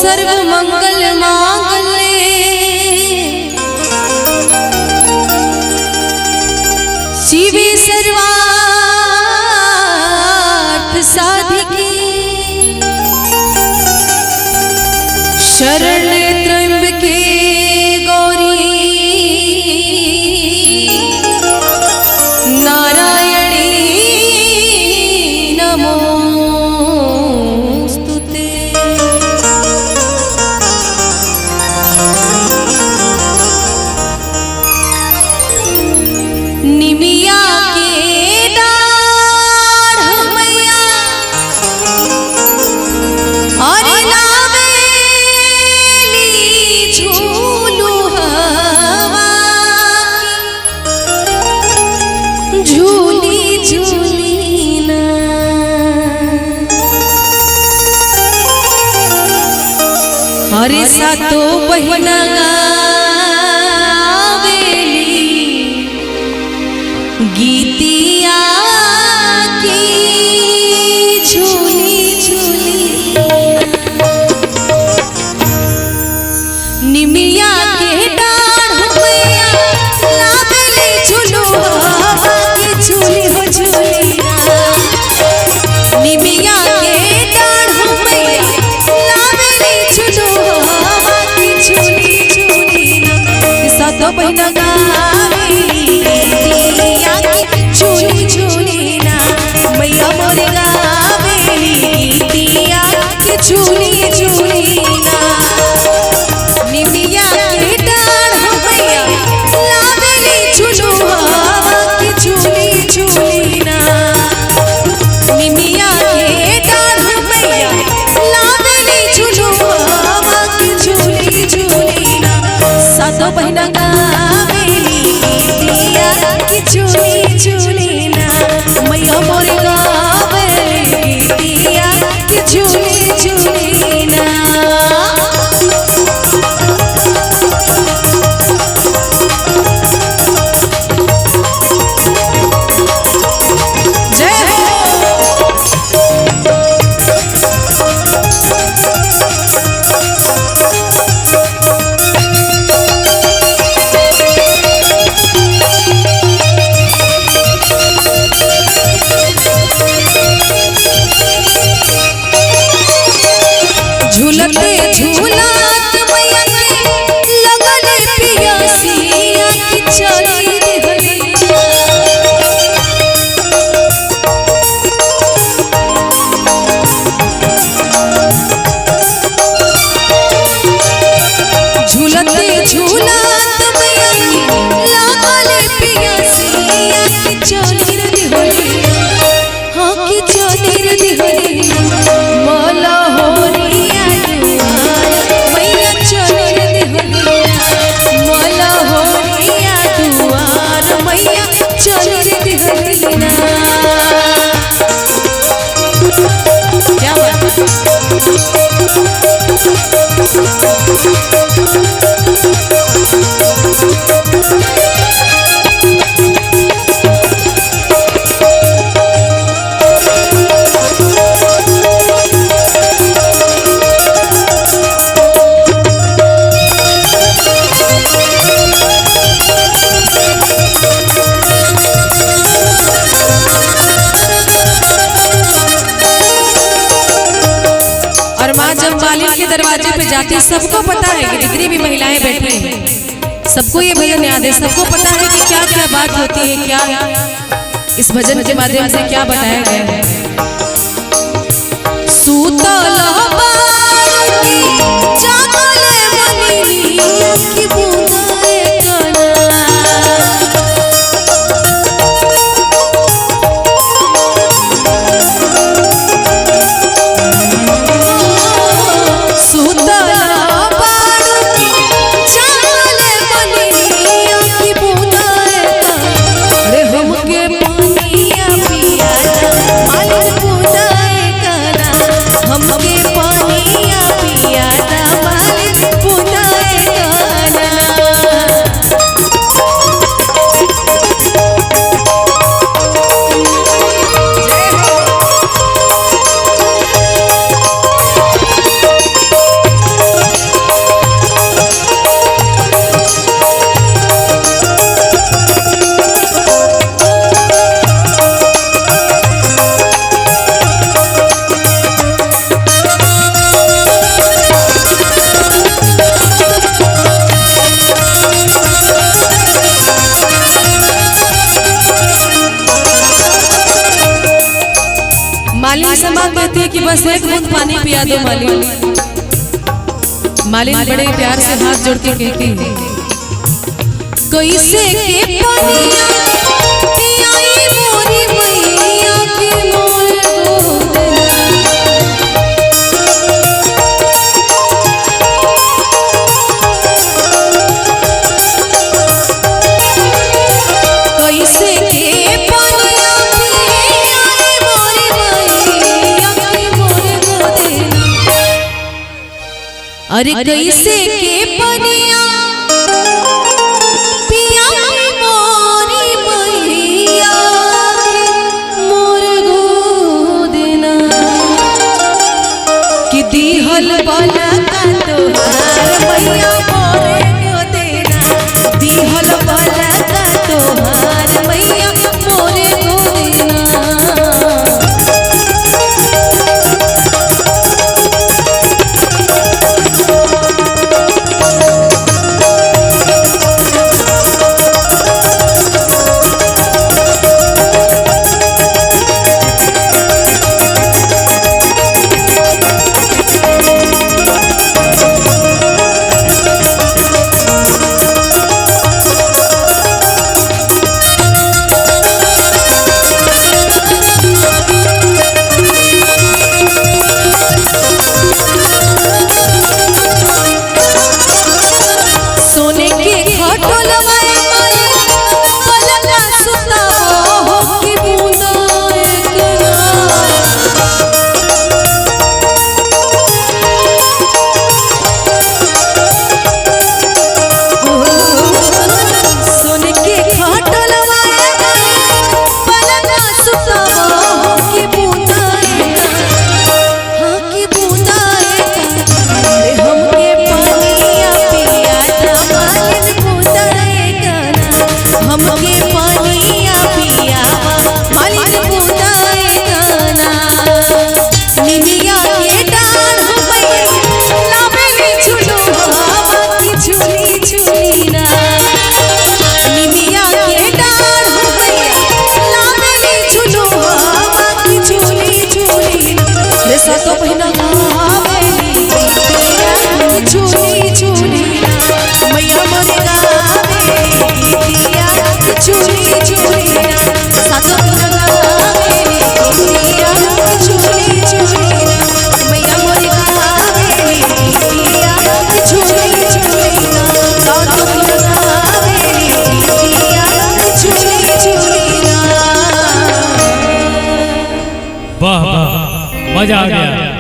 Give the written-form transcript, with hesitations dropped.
सर्व मंगल मांगल्ये शिवे सर्वार्थ साधिके शरण्ये त्र्यंबके गौरी नारायणी नमोस्तुते। निमिया के डाढ़ मैया और नावेली झूलू हवा झूली झूली ना अरे सातो बहिना गीतिया की झूली झूली निमिया के डाढ़ मैया लावेली झूलू की झूली हो झूली निमिया के डाढ़ मैया लावेली झूलू की झूली झूली सातो बहिना झूली झूली ना मैया मोर गावेली गीतिया की झूली झूली ना निमिया के डाढ़ मैया लावेली झूलू की झूली झूली ना निमिया के डाढ़ मैया लावेली झूलू की झूली झूली ना सातो बहिना गावेली गीतिया की झूली झूली ना मैया मोर गावेली गीतिया की झूली झूली ना। जय हो झूलते झूलत मैया के लगल पियासिया की चली झूलते झूलत मैया के लगल पियासिया की चली दिहली हाँ की चली दिहली मला होरिया मैया चली दिहली मला होरिया दुआर मैया चली दिहली ना क्या बात के दरवाजे पे जाती सबको पता है कि जितनी भी महिलाएं बैठी हैं सबको ये भजन याद है, सबको पता है कि क्या क्या बात होती है, क्या इस भजन के माध्यम से क्या बताया गया है। सूतल बारुदी जागल मनीरी की बुनाए गाना हमके पानिया पिया आशा माँ कहती है कि बस एक बूंद पानी पिया दो मालिक। मालिक बड़े प्यार से हाथ जोड़ के कहती है कैसे के पानिया पियाई मोरी मैया के मोर कैसे के पानिया पियाई मोरी मैया के मोर गोदेना। अरे कैसे के पानिया दिहल बाला का तोहार मैया मोरे गोदेना, दिहल बाला का तोहार मैया मोरे गोदेना। सातों महीना गावेली झूली झूली मैया मोरे गावेली झूली झूली सातों महीना गावेली झूली झूली मैया मोरे गावेली झूली झूली सातों महीना गावेली झूली झूली। वाह वाह मजा आ गया।